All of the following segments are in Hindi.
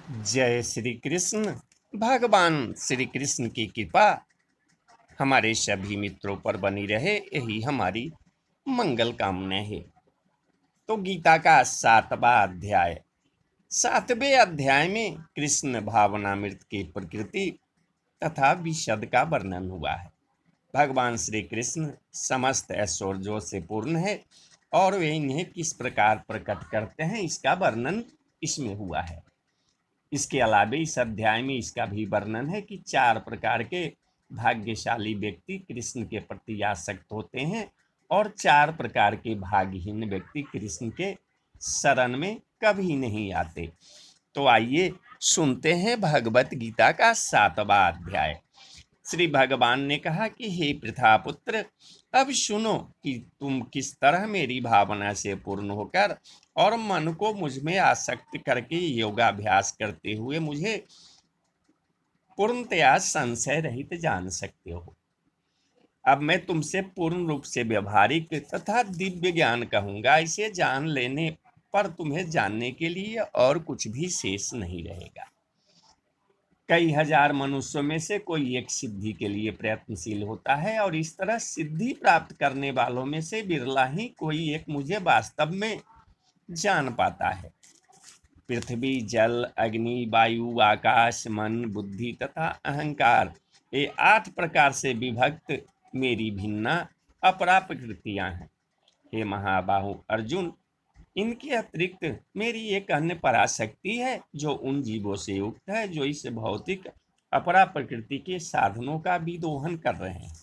जय श्री कृष्ण। भगवान श्री कृष्ण की कृपा हमारे सभी मित्रों पर बनी रहे, यही हमारी मंगल कामना है। तो गीता का 7वां अध्याय, 7वें अध्याय में कृष्ण भावनामृत की प्रकृति तथा विशद का वर्णन हुआ है। भगवान श्री कृष्ण समस्त ऐश्वर्यों से पूर्ण है और वे इन्हें किस प्रकार प्रकट करते हैं, इसका वर्णन इसमें हुआ है। इसके अलावा इस अध्याय में इसका भी वर्णन है कि 4 प्रकार के भाग्यशाली व्यक्ति कृष्ण के प्रति आसक्त होते हैं और 4 प्रकार के भाग्यहीन व्यक्ति कृष्ण के शरण में कभी नहीं आते। तो आइए सुनते हैं भगवत गीता का 7वां अध्याय। श्री भगवान ने कहा कि हे पृथापुत्र, अब सुनो कि तुम किस तरह मेरी भावना से पूर्ण होकर और मन को मुझ में आसक्त करके योगाभ्यास करते हुए मुझे पूर्णतया संशय रहित जान सकते हो। अब मैं तुमसे पूर्ण रूप से व्यवहारिक तथा दिव्य ज्ञान कहूंगा। इसे जान लेने पर तुम्हें जानने के लिए और कुछ भी शेष नहीं रहेगा। कई हजार मनुष्यों में से कोई एक सिद्धि के लिए प्रयत्नशील होता है और इस तरह सिद्धि प्राप्त करने वालों में से बिरला ही कोई एक मुझे वास्तव में जान पाता है। पृथ्वी, जल, अग्नि, वायु, आकाश, मन, बुद्धि तथा अहंकार, ये 8 प्रकार से विभक्त मेरी भिन्ना अपरा प्रकृतियां हैं। हे महाबाहु अर्जुन, इनके अतिरिक्त मेरी एक अन्य पराशक्ति है जो उन जीवों से युक्त है जो इस भौतिक अपरा प्रकृति के साधनों का भी दोहन कर रहे हैं।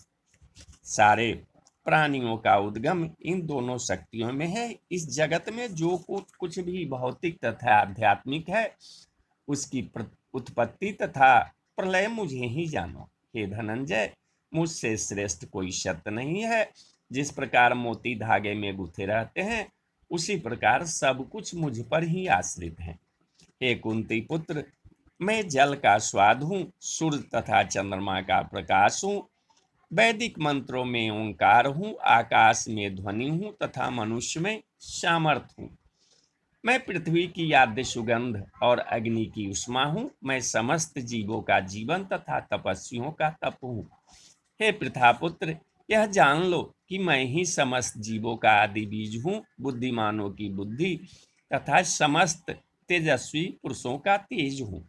सारे प्राणियों का उद्गम इन दोनों शक्तियों में है। इस जगत में जो कुछ भी भौतिक तथा आध्यात्मिक है, उसकी उत्पत्ति तथा प्रलय मुझे ही जानो। हे धनंजय, मुझसे श्रेष्ठ कोई सत्य नहीं है। जिस प्रकार मोती धागे में गुथे रहते हैं, उसी प्रकार सब कुछ मुझ पर ही आश्रित है। हे कुंती पुत्र, मैं जल का स्वाद हूँ, सूर्य तथा चंद्रमा का प्रकाश हूँ, वैदिक मंत्रों में ओंकार हूँ, आकाश में ध्वनि हूँ तथा मनुष्य में सामर्थ हूँ। मैं पृथ्वी की आद्य सुगंध और अग्नि की उष्मा हूँ। मैं समस्त जीवों का जीवन तथा तपस्वियों का तप हूँ। हे पृथापुत्र, यह जान लो कि मैं ही समस्त जीवों का आदि बीज हूँ, बुद्धिमानों की बुद्धि तथा समस्त तेजस्वी पुरुषों का तेज हूँ।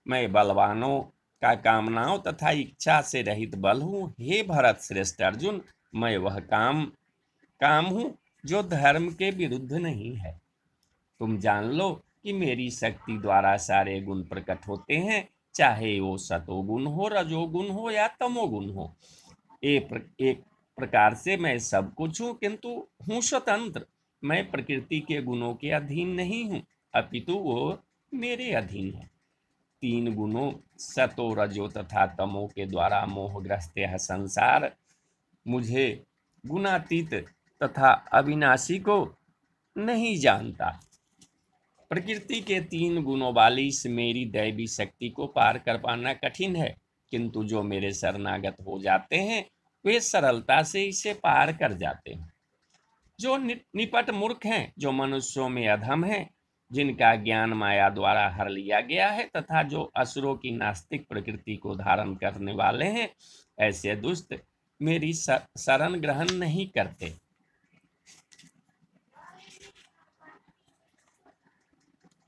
मैं बलवानों का कामनाओं तथा इच्छा से रहित बल हूँ। हे भरत श्रेष्ठ अर्जुन, मैं वह काम हूँ जो धर्म के विरुद्ध नहीं है। तुम जान लो कि मेरी शक्ति द्वारा सारे गुण प्रकट होते हैं, चाहे वो सतोगुण हो, रजोगुण हो या तमोगुण हो। एक प्रकार से मैं सब कुछ हूँ, किंतु हूँ स्वतंत्र। मैं प्रकृति के गुणों के अधीन नहीं हूँ, अपितु वो मेरे अधीन है। 3 गुणों सतो, रजो तथा तमो के द्वारा मोहग्रस्त यह संसार मुझे गुणातीत तथा अविनाशी को नहीं जानता। प्रकृति के 3 गुणों वाली इस मेरी दैवी शक्ति को पार कर पाना कठिन है, किंतु जो मेरे शरणागत हो जाते हैं वे सरलता से इसे पार कर जाते हैं। जो निपट मूर्ख हैं, जो मनुष्यों में अधम हैं, जिनका ज्ञान माया द्वारा हर लिया गया है तथा जो असुरों की नास्तिक प्रकृति को धारण करने वाले हैं, ऐसे दुष्ट मेरी शरण ग्रहण नहीं करते।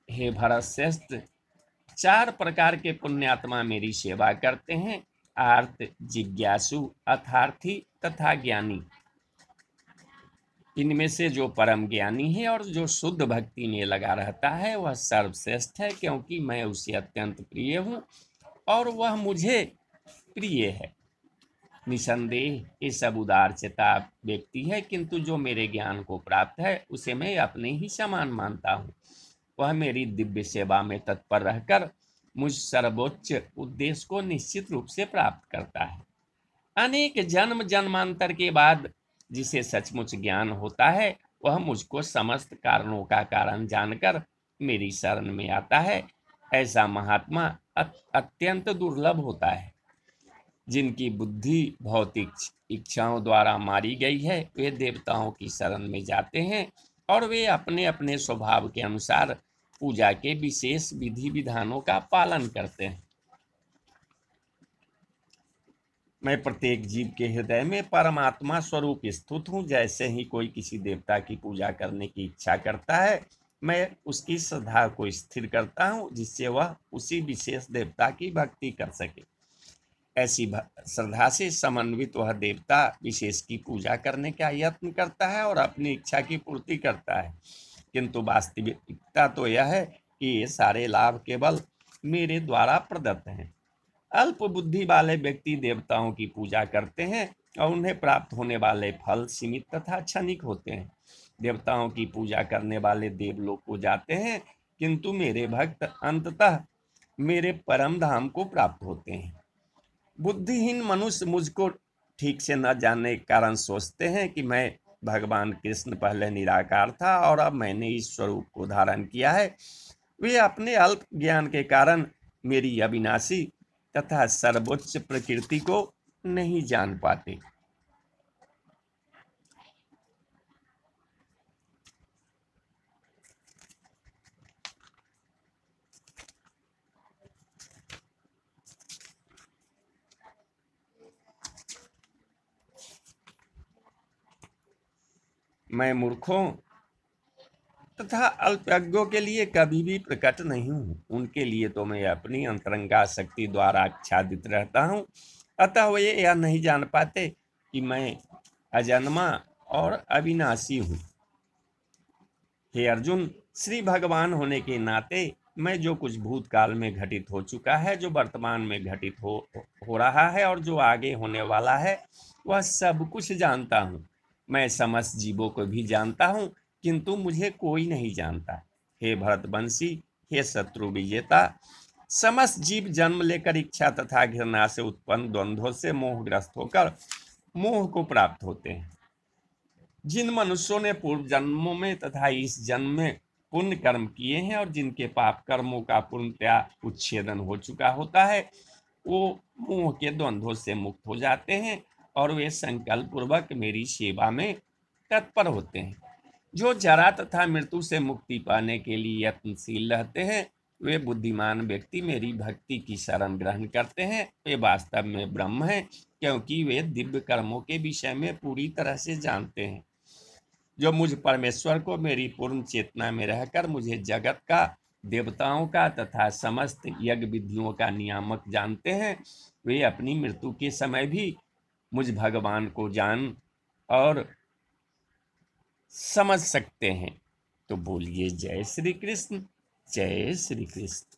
हे भरत श्रेष्ठ, 4 प्रकार के पुण्यात्मा मेरी सेवा करते हैं, आर्त, जिज्ञासु, अर्थार्थी तथा ज्ञानी। इनमें से जो परम ज्ञानी है और जो शुद्ध भक्ति में लगा रहता है वह सर्वश्रेष्ठ है, क्योंकि मैं उसे अत्यंत प्रिय हूँ और वह मुझे प्रिय है। निसंदेह ये सब उदारचेता व्यक्ति है, किंतु जो मेरे ज्ञान को प्राप्त है उसे मैं अपने ही समान मानता हूँ। वह मेरी दिव्य सेवा में तत्पर रहकर मुझ सर्वोच्च उद्देश्य को निश्चित रूप से प्राप्त करता है। अनेक जन्म जन्मांतर के बाद जिसे सचमुच ज्ञान होता है, वह मुझको समस्त कारणों का कारण जानकर मेरी शरण में आता है। ऐसा महात्मा अत्यंत दुर्लभ होता है। जिनकी बुद्धि भौतिक इच्छाओं द्वारा मारी गई है, वे देवताओं की शरण में जाते हैं और वे अपने अपने स्वभाव के अनुसार पूजा के विशेष विधि विधानों का पालन करते हैं। मैं प्रत्येक जीव के हृदय में परमात्मा स्वरूप स्थित हूँ। जैसे ही कोई किसी देवता की पूजा करने की इच्छा करता है, मैं उसकी श्रद्धा को स्थिर करता हूँ, जिससे वह उसी विशेष देवता की भक्ति कर सके। ऐसी श्रद्धा से समन्वित वह देवता विशेष की पूजा करने का यत्न करता है और अपनी इच्छा की पूर्ति करता है। किंतु वास्तविकता तो यह है कि ये सारे लाभ केवल मेरे द्वारा प्रदत्त हैं। अल्प बुद्धि वाले व्यक्ति देवताओं की पूजा करते हैं और उन्हें प्राप्त होने वाले फल सीमित तथा क्षणिक होते हैं। देवताओं की पूजा करने वाले देवलोक को जाते हैं, किंतु मेरे भक्त अंततः मेरे परम धाम को प्राप्त होते हैं। बुद्धिहीन मनुष्य मुझको ठीक से न जानने के कारण सोचते हैं कि मैं भगवान कृष्ण पहले निराकार था और अब मैंने इस स्वरूप को धारण किया है। वे अपने अल्प ज्ञान के कारण मेरी अविनाशी तथा सर्वोच्च प्रकृति को नहीं जान पाते। मैं मूर्खों तथा अल्पज्ञों के लिए कभी भी प्रकट नहीं हूँ। उनके लिए तो मैं अपनी अंतरंगा शक्ति द्वारा आच्छादित रहता हूँ। अतः वे यह नहीं जान पाते कि मैं अजन्मा और अविनाशी हूँ। हे अर्जुन, श्री भगवान होने के नाते मैं जो कुछ भूतकाल में घटित हो चुका है, जो वर्तमान में घटित हो रहा है और जो आगे होने वाला है, वह सब कुछ जानता हूँ। मैं समस्त जीवों को भी जानता हूँ, किंतु मुझे कोई नहीं जानता। हे भरतवंशी, हे शत्रु विजेता, समस्त जीव जन्म लेकर इच्छा तथा घृणा से उत्पन्न द्वंद्वों से मोहग्रस्त होकर मोह को प्राप्त होते हैं। जिन मनुष्यों ने पूर्व जन्मों में तथा इस जन्म में पुण्य कर्म किए हैं और जिनके पाप कर्मों का पूर्णतया उच्छेदन हो चुका होता है, वो मोह के द्वंद्वों से मुक्त हो जाते हैं और वे संकल्प पूर्वक मेरी सेवा में तत्पर होते हैं। जो जरा तथा मृत्यु से मुक्ति पाने के लिए यत्नशील रहते हैं, वे बुद्धिमान व्यक्ति मेरी भक्ति की शरण ग्रहण करते हैं। वे वास्तव में ब्रह्म हैं, क्योंकि वे दिव्य कर्मों के विषय में पूरी तरह से जानते हैं। जो मुझ परमेश्वर को मेरी पूर्ण चेतना में रहकर मुझे जगत का, देवताओं का तथा समस्त यज्ञ विधियों का नियामक जानते हैं, वे अपनी मृत्यु के समय भी मुझ भगवान को जान और समझ सकते हैं। तो बोलिए जय श्री कृष्ण, जय श्री कृष्ण।